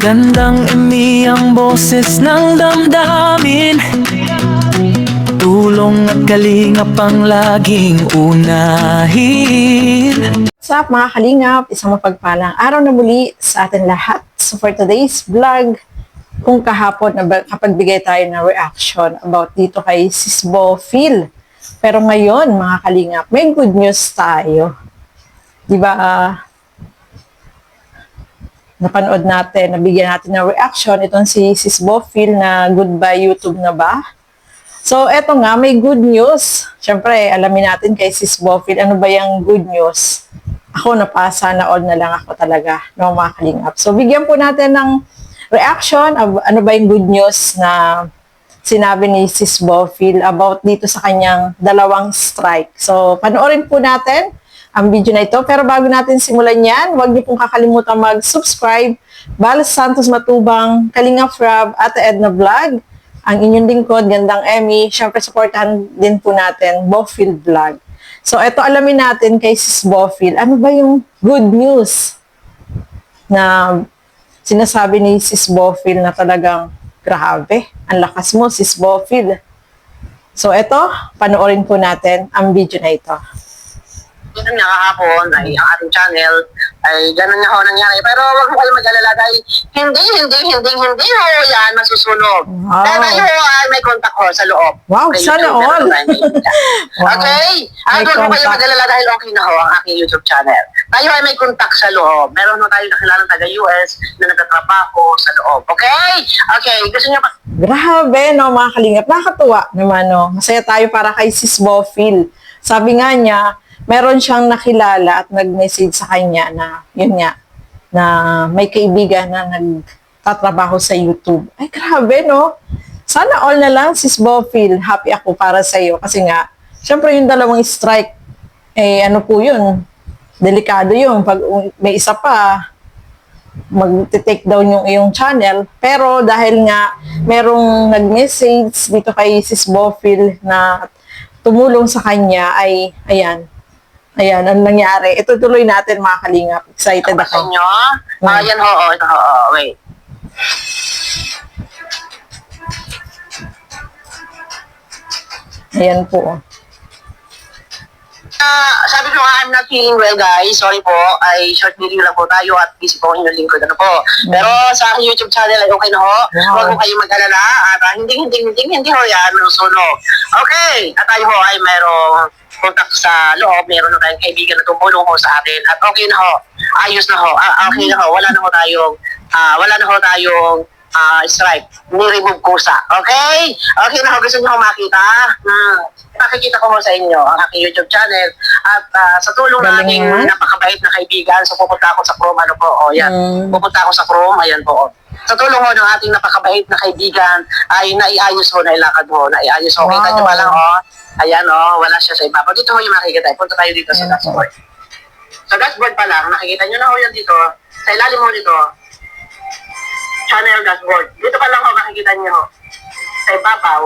Magandang ang boses ng damdamin, tulong at kalingap ang laging unahin. What's up mga kalingap? Isang mapagpalang araw na muli sa atin lahat. So for today's vlog, kung kahapon nakapagbigay tayo ng reaction about dito kay Sis Bo Phil. Pero ngayon mga kalingap, may good news tayo. Diba, napanood natin, nabigyan natin ng reaction itong si Sis Bo Phil na Goodbye YouTube na ba? So, eto nga, may good news. Siyempre, alamin natin kay Sis Bo Phil, ano ba yung good news? Ako, napasa na all na lang ako talaga, no, mga kalingap. So, bigyan po natin ng reaction, ano ba yung good news na sinabi ni Sis Bo Phil about dito sa kanyang dalawang strike. So, panoorin po natin ang video na ito. Pero bago natin simulan yan, huwag niyo pong kakalimutan mag-subscribe. Bal Santos Matubang, Kalingap Rob, Ate Edna Vlog, ang inyong lingkod, Gandang Emmy. Siyempre, supportahan din po natin, Bo Phil Vlog. So, ito alamin natin kay Sis Bo Phil. Ano ba yung good news na sinasabi ni Sis Bo Phil na talagang grabe? Ang lakas mo, Sis Bo Phil. So, ito, panoorin po natin ang video na ito. Ganun nga kahapon ay ang ating channel ay ganun nga ho nangyari. Pero wag mo kayo mag-alala dahil hindi ho yan masusunog. Wow. Dahil tayo ay may contact ho sa loob. Wow, May sana YouTube, all. Wow. Okay? Ay, May wag mo kayo contact. mag-alala dahil okay na ho ang aking YouTube channel. Tayo ay may contact sa loob. Meron ho tayo nakilalang taga-US na nagtatrabaho sa loob. Okay? Okay, gusto niyo pa? Grabe, no, mga kalingap. Nakakatuwa naman, no. Masaya tayo para kay Sis Bo Phil. Sabi nga niya, meron siyang nakilala at nag-message sa kanya na, yun nga, na may kaibigan na nagtatrabaho sa YouTube. Ay, grabe, no? Sana all na lang, Sis Bo Phil. Happy ako para sa iyo. Kasi nga, syempre yung dalawang strike, eh, ano po yun? Delikado yun. Pag may isa pa, mag-take down yung iyong channel. Pero dahil nga, merong nag-message dito kay Sis Bo Phil na tumulong sa kanya, ay, ayan, ano nangyari? Ito tuloy natin mga kalingap. Excited Sa ako. inyo? Yan ho, ito ho, wait. Ayan po. Sabi ko nga, I'm not feeling well guys. Sorry po. Ay short video lang po tayo at busy po ang inyong lingkod. Ano po. Pero sa aking YouTube channel ay okay na ho. Wow. Huwag mo kayong mag-alala. At hindi ho yan. Sunog. Okay. At tayo ho ay mayroong contact sa loob. Meron na tayong kaibigan na tumulong ho sa atin. At okay na ho. Ayos na ho. Okay na ho. Wala na ho tayong strike. Ni-remove kusa. Okay? Okay na ho. Gusto niyo ho makita? Nakikita ko ho sa inyo ang aking YouTube channel at sa tulong ng Galing aking naman. napakabait na kaibigan, so pupunta ako sa Chrome, ano po, yan. Pupunta ako sa Chrome, ayan po. Sa tulong ho ng ating napakabait na kaibigan ay naiayos ho, nailakad ho, naiayos ho. Kita Wow. nyo pa lang ho, ayan ho, wala siya sa iba. Dito ho yung makikita, punta tayo dito sa Ayan po. dashboard. Sa dashboard pa lang, nakikita nyo na ho yan dito, sa ilalim ho dito, channel dashboard. Dito pa lang ho, makikita nyo ho, sa ibabaw,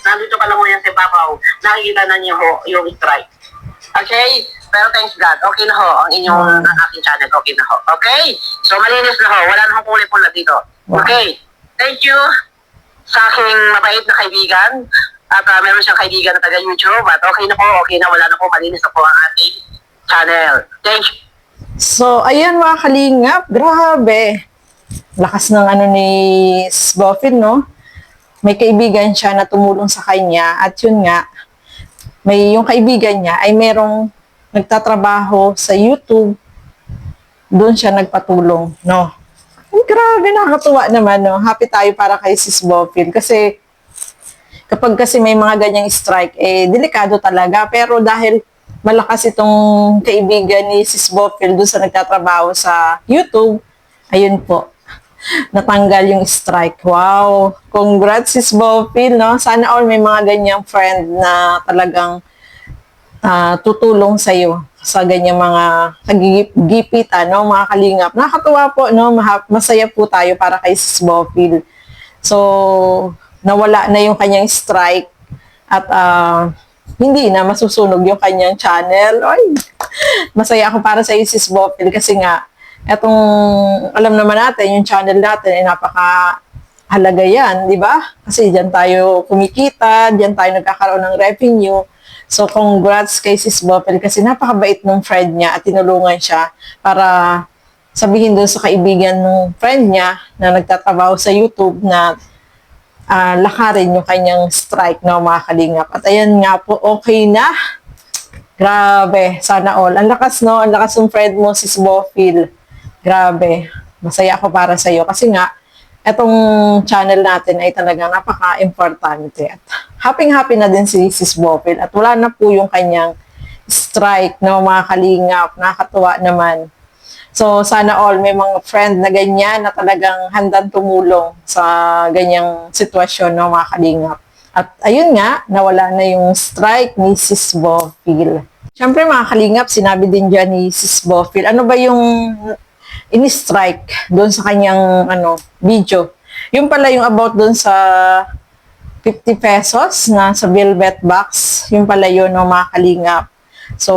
nandito pa lang ho yan sa ibabaw, nakikita na niyo ho yung strike. Okay? Pero thanks God, okay na ho ang inyong ang aking channel, okay na ho. Okay? So malinis na ho, wala na hong kulay pula dito. Wow. Okay? Thank you sa aking mabait na kaibigan at meron siyang kaibigan na taga-YouTube at okay na po, wala na po, malinis na po ang ating channel. Thank you. So, ayan mga kalingap. Grabe. Lakas ng ano ni Sis Bo Phil, no? May kaibigan siya na tumulong sa kanya at yun nga, yung kaibigan niya ay merong nagtatrabaho sa YouTube, doon siya nagpatulong, no? Ay, grabe, nakakatuwa naman, no? Happy tayo para kay Sis Bo Phil kasi kapag kasi may mga ganyang strike, eh, delikado talaga. Pero dahil malakas itong kaibigan ni Sis Bo Phil doon sa nagtatrabaho sa YouTube, ayun po, natanggal yung strike. Wow! Congrats, Sis Bo Phil, no? Sana all may mga ganyang friend na talagang tutulong sa'yo sa ganyang mga kagipitan, no? Mga kalingap. Nakakatuwa po, no? Masaya po tayo para kay Sis Bo Phil. So, nawala na yung kanyang strike at hindi na masusunog yung kanyang channel. Ay, masaya ako para sa Sis Bo Phil kasi nga, Etong, alam naman natin, yung channel natin ay napaka-halaga yan, di ba? Kasi diyan tayo kumikita, diyan tayo nagkakaroon ng revenue. So, congrats kay Sis Bopel kasi napakabait ng friend niya at tinulungan siya para sabihin doon sa kaibigan ng friend niya na nagtatrabaho sa YouTube na lakarin yung kanyang strike na mga kalingap. At ayan nga po, okay na. Grabe, sana all. Ang lakas, no? Ang lakas ng friend mo, Sis Bofil. Grabe. Masaya ako para sa'yo. Kasi nga, etong channel natin ay talagang napaka-importante. At happy-happy na din si Sis Bofil. At wala na po yung kanyang strike na mga kalingap. Nakakatuwa naman. So, sana all may mga friend na ganyan na talagang handang tumulong sa ganyang sitwasyon ng mga kalingap. At ayun nga, nawala na yung strike ni Sis Bofil. Siyempre mga kalingap, sinabi din dyan ni Sis Bofil, ano ba yung in-strike doon sa kanyang video? Yung pala yung about doon sa 50 pesos na sa velvet box, yung pala yun ng mga kalingap. So,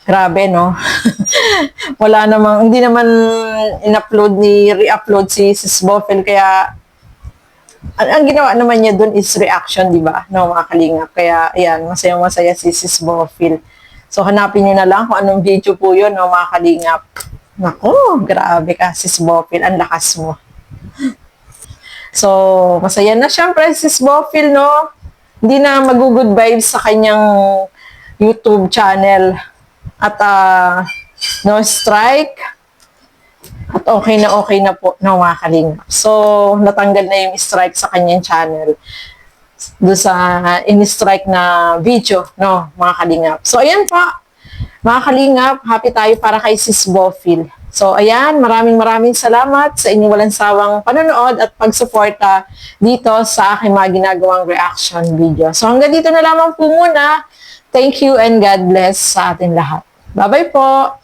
grabe, no? Wala namang, hindi naman in-upload re-upload si Sis Bofil, kaya ang ginawa naman niya dun is reaction, di ba? No, mga kalingap. Kaya, ayan, masayang-masaya si Sis Bofil. So, hanapin niyo na lang kung anong video po yun, no, mga kalingap. Naku, grabe ka, Sis Bofil. Ang lakas mo. So, masaya na siyempre, Sis Bofil, no? Hindi na mag-good vibes sa kanyang YouTube channel. At no strike. At okay na po ng mga kalingap. So, natanggal na yung strike sa kanyang channel. Doon sa in-strike na video, no, mga kalingap. So, ayan po. Mga kalingap, happy tayo para kay Sis Bofil. So, ayan, maraming salamat sa inyong walang sawang panonood at pagsuporta dito sa aking mga ginagawang reaction video. So, hanggang dito na lamang po muna. Thank you and God bless sa atin lahat. Bye-bye po!